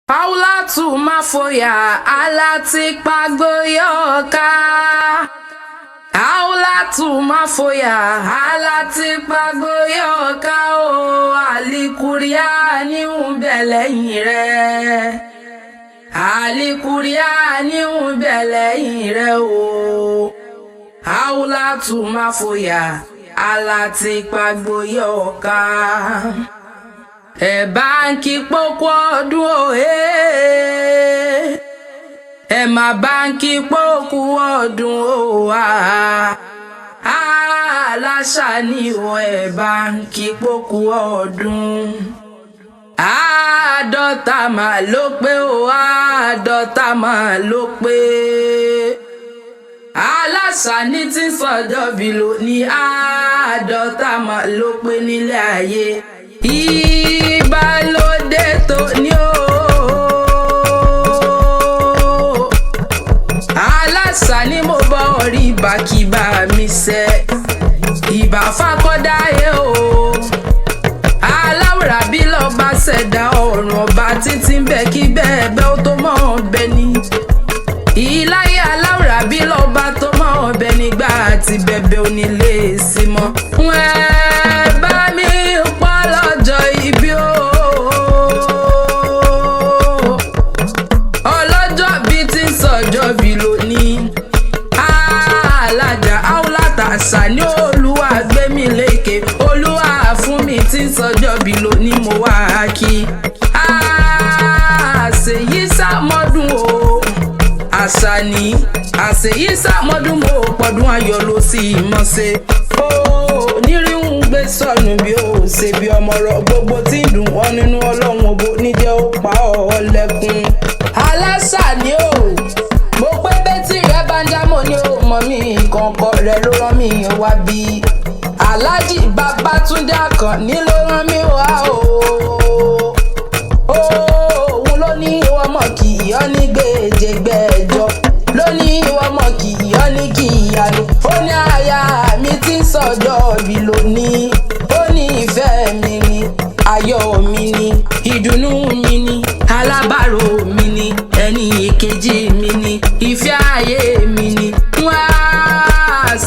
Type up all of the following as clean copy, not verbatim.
Paula tu mafoya alati pagboyoka. Paula tu mafoya alati pagboyoka o alikuria ni ubeleyin re. Alikuria ni ubeleyin re o. Paula tu mafoya alati pagboyoka. Banki poko ọdún ma banki poko ọdún aláṣà ni banki poko ọdún àádọ́ta mà ló pé àádọ́ta mà ló pé aláṣà ní tí ń sọjọ́ bí lò ní àádọ́ta mà ló pé nílé ayé. Ìbálòdé tó ní o aláṣà ni mo bá orí ìbàkíbà mi ṣe ìbà fàkọ́dáyé o aláwòrán bí lọ́ba ṣẹ̀dá ọ̀run ọba títí ń bẹ kí bẹ́ẹ̀ bẹ́ ó tó mọ́ ọbẹ̀ ni ìláyé aláwòrán bí lọ́ba tó mọ́ ọbẹ̀ nígbà tí bẹ̀bẹ̀ onílé sí mọ́ bá mi pọ́ lọ́jọ́ ìbí o ọlọ́jọ́ bí tí ń sọjọ́ bí lónìí alájà áúláta àṣà ní olúwa gbé mi lékè olúwa fún mi tí ń sọjọ́ bí lónìí mo wá kí àṣeyí sàmọ́dún o àṣà ní àṣeyí sàmọ́dún mo pọ̀dún ayọ̀ ló sì mọ̀ ṣe onírìhùn gbé sọnù bí ó ṣe bí ọmọ rọ gbogbo tí ń dùn wọ́n nínú ọlọ́run òbó níjẹ́ ó pa ọ́ lẹ́kún. aláṣà ni ó mo pé bẹ́tì rẹ bá ń jámọ́ ni ó mọ̀ mí kọ̀ọ̀kan rẹ ló rán mi wá bí aláàjì Babátúndé Àkànní ló rán mi wá òun ló ní ìwọ mọ̀ kì í ọ́ ní gbèjègbèjọ ló ní ìwọ mọ̀ kì í ọ́ ní kì í yanu ó ní àyà mi tí ń sọjọ́ bí lónìí ó ní ìfẹ́ mi ni ayọ̀ mi ni ìdùnnú mi ni alábàárò mi ni ẹni ìkejì mi ni ìfẹ́ ayé mi ni wá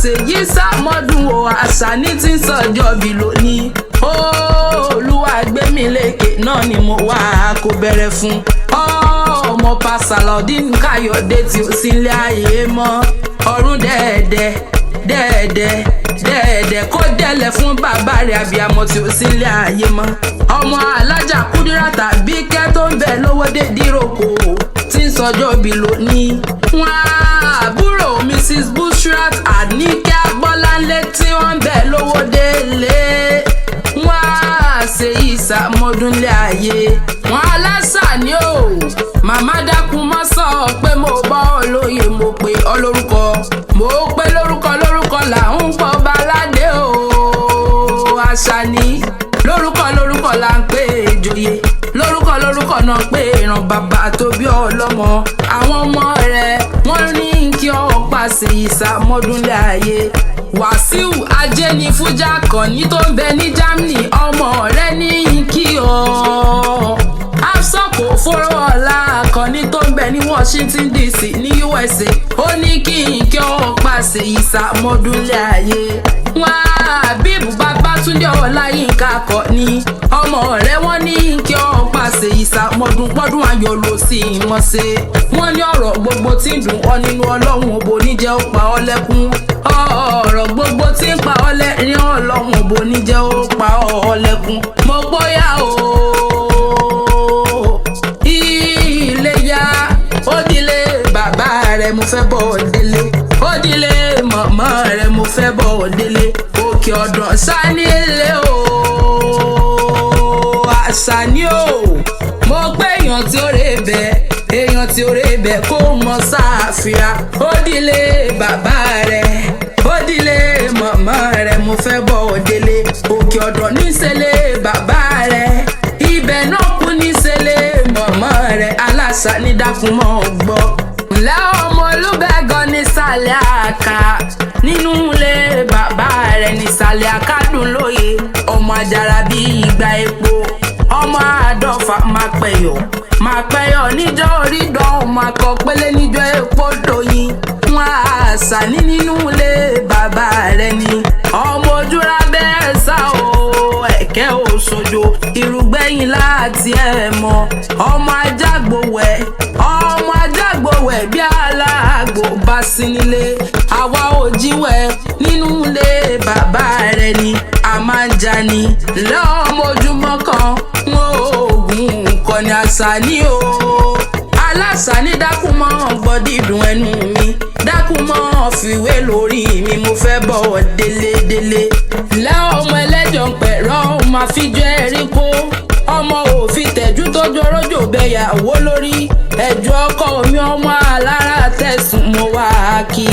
ṣèyí sàmọ́dún o àṣà ní tí ń sọjọ́ bí lónìí olúwa gbé mi lékè náà ni mo wá kó bẹ̀rẹ̀ fún ọmọ Pàṣàlọ́dín Káyọ̀dé tí ó sì ń lé ayé mọ́ ọ̀run dẹ́ẹ̀dẹ́ dẹ́ẹ̀dẹ́ dẹ́ẹ̀dẹ́ kó dẹ́lẹ̀ fún bàbá rẹ̀ àbíamọ tí ó sì ń lé ayé mọ́ ọmọ alájà Kúdírátà Bíkẹ́ tó ń bẹ lówó dé díròkò tí ń sọjọ́ bí lónìí wọn àbúrò Mrs. Bushrat Àníkẹ́ Agbọ́láńlé tí wọ́n ń bẹ lówó délé wọn àṣeyí sàmọ́dún lé ayé wọn aláṣà ni ó màmá dákun mọ́ sọ pé mo bọ́ olóye mo pè ọ́ lórúkọ mo pé lórúkọ là ń pọ̀ baládé o àṣà ni lórúkọ là ń pè ìjòyè lórúkọ náà pé ìran bàbá tó bí ọlọ́mọ àwọn ọmọ rẹ̀ wọ́n ní kí ọ pàṣẹ ìsàmọ́dúnlé ayé Wàsíù Ajénifújà Àkànní tó ń bẹ ní Germany ọmọ rẹ̀ ní kí ọ Afsọ́kò Fọ́rọ́ọ̀lá Àkànní tó ń bẹ ní Washington DC ní USA ó ní kí n kí ọ pàṣẹ ìsàmọ́dúnlé ayé wá Bíbù Babátúndé Ọláyínká Àkànní ọmọ rẹ̀ wọ́n ní kí ọ pàṣẹ ìsàmọ́dún pọ́dún ayọ̀ ló sì mọ̀ ṣe wọ́n ní ọ̀rọ̀ gbogbo tí ń dùn ọ́ nínú ọlọ́run òbò níjẹ́ ó pa ọ́ lẹ́kún ọ̀rọ̀ gbogbo tí ń pa ọ́ lẹ́rìn ọlọ́run òbò níjẹ́ ó pa ọ́ lẹ́kún mo gbóyà o Iléyá ó dilé bàbá rẹ̀ mo fẹ́ bọ̀ délé ó dilé màmá rẹ̀ mo fẹ́ bọ̀ délé òkè ọ̀dàn sánílé o àṣà ni o mo pé èèyàn tí ó rè bẹ́ẹ̀ kó mọ sáàfìrà ó dilé bàbá rẹ̀ ó dilé màmá rẹ̀ mo fẹ́ bọ̀ délé òkè ọ̀dàn níṣẹ́lẹ̀ bàbá rẹ̀ ibẹ̀ náà kú níṣẹ́lẹ̀ màmá rẹ̀ aláṣà ní dákun mọ́ gbọ́ ǹlẹ́ ọmọ olúbẹ̀gàn nísàlẹ̀ àká nínú ilé bàbá rẹ̀ nísàlẹ̀ àkádùn lóye ọmọ àjàrà bíi ìgbà epo ọmọ àdọ́fà máa pẹ̀yọ̀ níjọ́ orídàn máa kọ pélé níjọ́ epo dòyìn wọn àṣà ní nínú ilé bàbá rẹ̀ ni ọmọ ojúra bẹ́ẹ̀ sá o ẹ̀kẹ́ òṣojo irúgbẹ́yìn láti ẹ̀ mọ́ ọmọ ajágbówẹ̀ bí aláàgbò bá sí nílé àwa ò jíwẹ̀ nínú ilé bàbá rẹ̀ ni a máa ń jà ní lọ́mọ ojúmọ́ kan wọn oògùn nǹkan ní àṣà ní o aláṣà ní dákun mọ́ gbọ́dídùn ẹnu mi dákun mọ́ fìwé lórí mi mo fẹ́ bọ̀wọ̀ délédélé lẹ́ ọmọ ẹlẹ́jọ̀ ń pẹ̀rọ máa fi jẹ́ ẹ̀rí kó ọmọ òfin tẹ̀jú tó jọrọ́jò bẹ̀yàwó lórí ẹ̀jọ́ ọkọ mi ọmọ alára tẹ̀sùn mo wá kí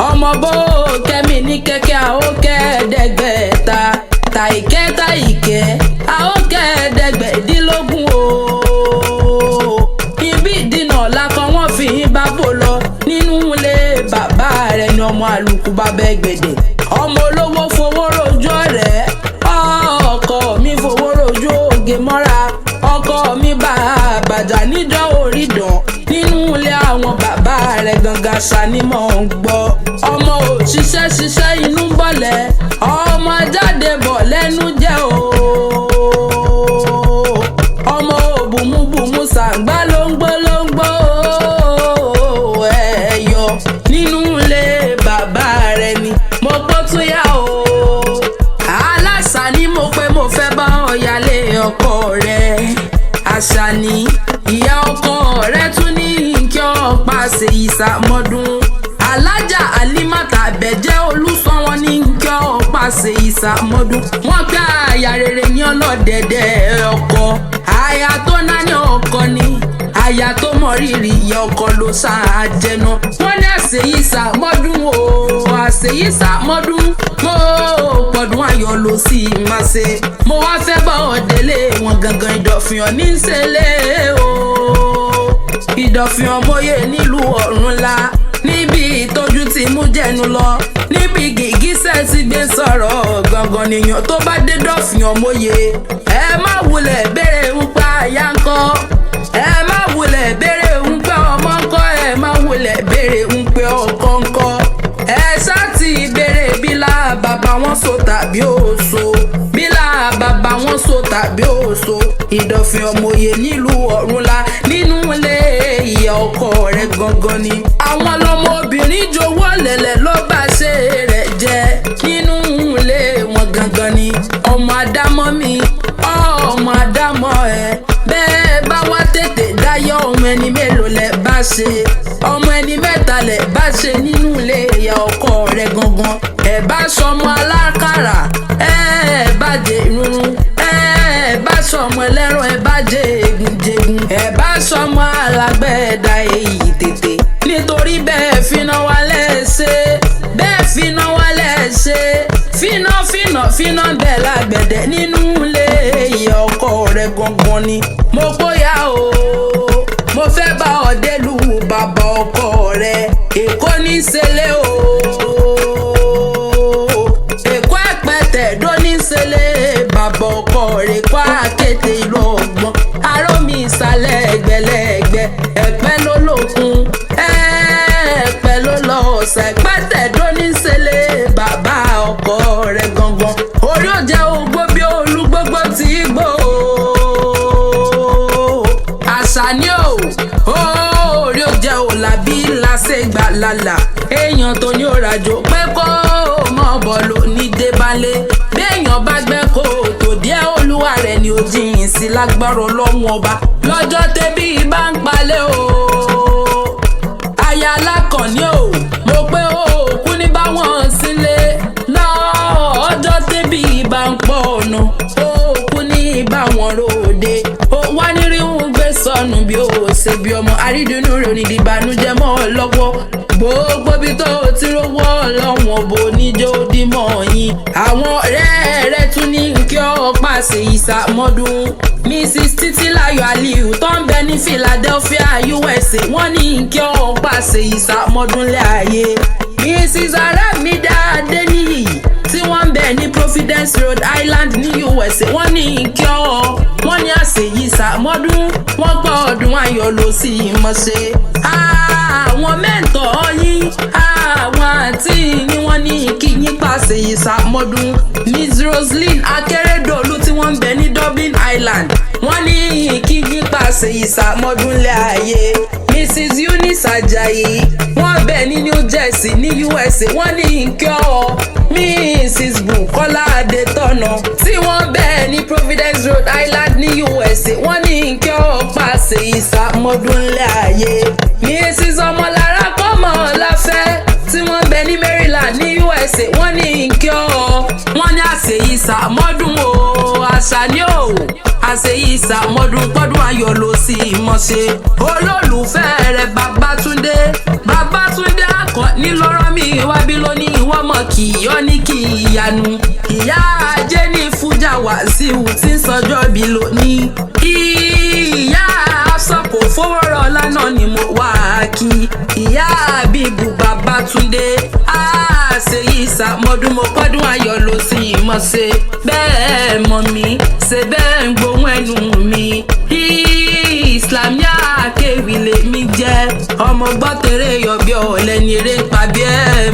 ọmọ bó kẹ́mi ní kẹ́kẹ́ àókẹ́ẹ̀ẹ́dẹ́gbẹ̀ta tàìkẹ́ àókẹ́ẹ̀ẹ́dẹ́gbẹ̀dínlógún o ibi ìdínà lákọ wọn fi ń bá bò lọ nínú ilé bàbá rẹ̀ ni ọmọ àlùkù bàbá ẹgbẹ̀dẹ̀ ọmọ olówó fowó rojú ọ̀rẹ́ ọkọ mi fowó rojú oge mọ́ra ọkọ mi bá bàjá níjọ́ orídàn nínú ilé àwọn bàbá rẹ̀ gangan ṣànímọ̀ ń gbọ́ ọmọ òṣìṣẹ́ inú bọ̀lẹ̀ ọmọ jáde bọ̀ lẹ́nu jẹ́ o ọmọ òbùmúbùmú sàǹgbá ló ń gbó ẹ̀yọ nínú ilé bàbá rẹ̀ ni mo gbọ́ tún yá o aláṣà ni mo pé mo fẹ́ bá ọ̀yálé ọkọ rẹ̀ àṣà ni ìyá ọkọ rẹ̀ tún ní kí ọ̀pá ṣe ìsàmọ́dún alájà alimata bẹ̀jẹ́ olùsàn wọn ní kí ọ̀pá ṣe ìsàmọ́dún wọn gbá àyà rere ní ọlọ́dẹ̀dẹ̀ ọkọ àyà tó náà ọkọ ni àyà tó mọ rírì ìyá ọkọ ló ṣàjẹnà wọn ní àṣeyìsàmọ́dún o àṣeyìsàmọ́dún mo pọ̀dún ayọ̀ ló sì máa ṣe mo wá fẹ́ bá ọ̀dẹ́lé wọn gangan ìdọ̀fìyàn ní ṣẹlẹ̀ o ìdọ̀fìyàn mọ́yé nílùú Ọ̀rúnlá níbi ìtọ́jú tí mú jẹnu lọ níbi gìgísẹ̀ ti gbé sọ̀rọ̀ gangan nìyàn tó bá dé dọ̀fìyàn mọ́yé ẹ má wulẹ̀ béèrè ń pa àyà ńkọ́ ẹ má wulẹ̀ béèrè ń pé ọmọ ńkọ́ ẹ má wulẹ̀ béèrè ń pé ọkọ ńkọ́ ẹ ṣáà ti béèrè bílà bàbá wọn so tàbí òso bílà bàbá wọn so tàbí òso ìdọ̀fìyàn mọ́yé nílùú Ọ̀rúnlá nínú ilé ìyá ọkọ rẹ̀ gangan ni àwọn ọlọmọbìnrin jọ̀wọ́ lẹ̀lẹ̀ ló bá ṣe rẹ̀ jẹ́ nínú ilé wọn gangan ni ọmọ àdámọ́ mi ọmọ àdámọ́ ẹ bẹ́ẹ̀ bá wá tètè dáyọ̀ ọmọ ẹni mélòó lẹ̀ bá ṣe ọmọ ẹni mẹ́ta lẹ̀ bá ṣe nínú ilé ìyá ọkọ rẹ̀ gangan ẹ bá sọmọ alákàrà ẹ bá jẹ irun ẹ bá sọmọ ẹlẹ́rọ ẹ bá jẹ egunjegun ẹ bá sọmọ alágbẹ̀dá èyí tètè nítorí bẹ́ẹ̀ finá wálẹ̀ ṣe bẹ́ẹ̀ finá wálẹ̀ ṣe finá bẹ́ẹ̀ lágbẹ̀dẹ nínú ilé ìyá ọkọ rẹ̀ gangan ni mo gbóyà o mo fẹ́ bá ọ̀dẹ́lù bàbá ọkọ rẹ̀ Èkó ní ṣẹlẹ̀ o Èkó ẹ̀pẹ̀tẹ̀ dó ní ṣẹlẹ̀ bàbá ọkọ rẹ̀ Kwara kété ìlú ọgbọ́n arómi ìsàlẹ̀ ẹgbẹ̀lẹ́gbẹ̀ ẹ̀pẹ́ ló lókun ẹ̀pẹ́ ló lọ ọ̀sẹ̀ pẹ́tẹ̀ dó ní ṣẹlẹ̀ bàbá ọkọ rẹ̀ gangan orí ò jẹ́ ogbó bí olúgbógbó tí gbó àṣà ni o orí ò jẹ́ òlàbí làṣẹgbà lálà èèyàn tó ní òràjò pé kó mọ̀ bọ̀ ló ní débálé béèyàn bá gbẹ́ kó tó díẹ̀ olúwa rẹ̀ ni ó jiyìn sí lágbára Ọlọ́run ọba lọ́jọ́ tẹ́bí bá ń palẹ̀ o aya alákànní o mo pé òkú ní báwọn sílé lọ́jọ́ tẹ́bí bá ń pọ̀ ọ̀nà òkú ní báwọn ròde ó wá ní rí ń gbé sọnù bí ó ṣe bí ọmọ àrídùnnú rẹ̀ ní ìbànújẹ́ mọ́ ọ lọ́wọ́ gbogbo bí tó ti rówó Ọlọ́run bò níjó dímọ̀ yín àwọn ọ̀rẹ́ rẹ̀ tún ní kí ọ pàṣẹ ìsàmọ́dún Mrs. Títílayọ̀ Aliu tó ń bẹ ní Philadelphia USA wọ́n ní kí ọ pàṣẹ ìsàmọ́dún lé ayé Mrs. Aramida Adeniyi tí wọ́n ń bẹ ní Providence Rhode Island ní USA wọ́n ní kí ọ wọ́n ní àṣeyí sàmọ́dún wọ́n gbọ́ ọdún ayọ̀ ló sì mọ̀ ṣe. àwọn mẹ́ńtọ̀ yín àwọn àǹtí ni wọ́n ní kí yín pàṣẹ yìí sàmọ́dún. Miss Roslyn Akérèdọ́lù tí wọ́n ń bẹ ní Dublin Island wọ́n ní kí yín pàṣẹ yìí sàmọ́dún lé ayé. Mrs Eunice Ajayi wọ́n bẹ ní New Jersey ní USA wọ́n ní kí ọ Mrs Bukola Adetona tí wọ́n bẹ ní Providence Rhode Island ní USA wọ́n ní kí ọ pàṣẹ yìí sàmọ́dún lé ayé. Mrs Ọmọlára Kọ́mọláfẹ́ tí wọ́n bẹ ní Maryland ní USA wọ́n ní kí ọ wọ́n ní àṣeyí sàmọ́dún o àṣà ni o àṣeyí sàmọ́dún pọ́dún ayọ̀ ló sì mọ̀ ṣe. olólùfẹ́ rẹ̀ Babátúndé Àkànní lọ́rọ̀ mi wábí lónìí ìwọ́n mọ̀ kì í ọ́ ní kì í yanu. ìyá ajé ní fújà Wàsíù tí ń sọjọ́ bí lónìí. ìyá Afsọ̀kò fowórọ̀ lánàá ni mo wá kí. ìyá Àbíbù Babátúndé àṣeyí sàmọ́dún mo pọ́dún ayọ̀ ló sì mọ̀ ṣe. bẹ́ẹ̀ mọ̀ mi ṣe bẹ́ẹ̀ ń gbóhùn ẹnu mi. Islam yá kéwì lèmi jẹ́ ọmọ gbọ́tẹ̀rẹ̀ yọ̀bí ọ̀lẹ́ni eré pàbí ẹ̀